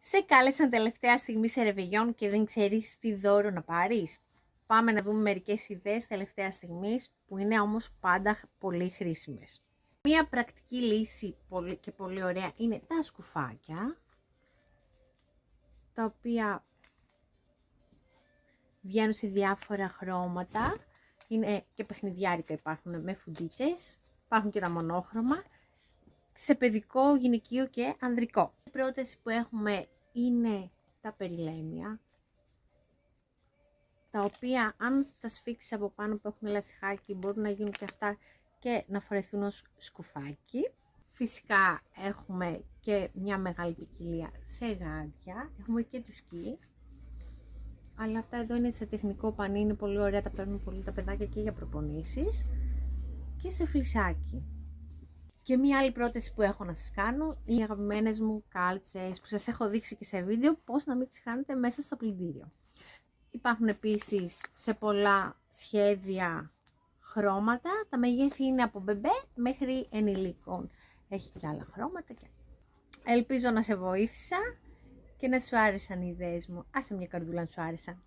Σε κάλεσαν τελευταία στιγμή σε ρεβεγιόν και δεν ξέρεις τι δώρο να πάρεις. Πάμε να δούμε μερικές ιδέες τελευταία στιγμής που είναι όμως πάντα πολύ χρήσιμες. Μία πρακτική λύση και πολύ ωραία είναι τα σκουφάκια, τα οποία βγαίνουν σε διάφορα χρώματα. Είναι και παιχνιδιάρικα, υπάρχουν με φουντίτσες, υπάρχουν και τα μονόχρωμα, σε παιδικό, γυναικείο και ανδρικό. Η πρόταση που έχουμε είναι τα περιλέμια, τα οποία αν τα σφίξεις από πάνω που έχουν λαστιχάκι μπορούν να γίνουν και αυτά και να φορεθούν ως σκουφάκι. Φυσικά έχουμε και μια μεγάλη ποικιλία σε γάντια, έχουμε και του σκι, αλλά αυτά εδώ είναι σε τεχνικό πανί, είναι πολύ ωραία, τα παίρνουν πολύ τα παιδάκια και για προπονήσεις, και σε φλισάκι. Και μία άλλη πρόταση που έχω να σας κάνω είναι οι αγαπημένες μου κάλτσες που σας έχω δείξει και σε βίντεο πώς να μην τις χάνετε μέσα στο πλυντήριο. Υπάρχουν επίσης σε πολλά σχέδια χρώματα, τα μεγέθη είναι από μπεμπέ μέχρι ενηλίκων. Έχει και άλλα χρώματα. Ελπίζω να σε βοήθησα και να σου άρεσαν οι ιδέες μου. Άσε μια καρδούλα αν σου άρεσαν.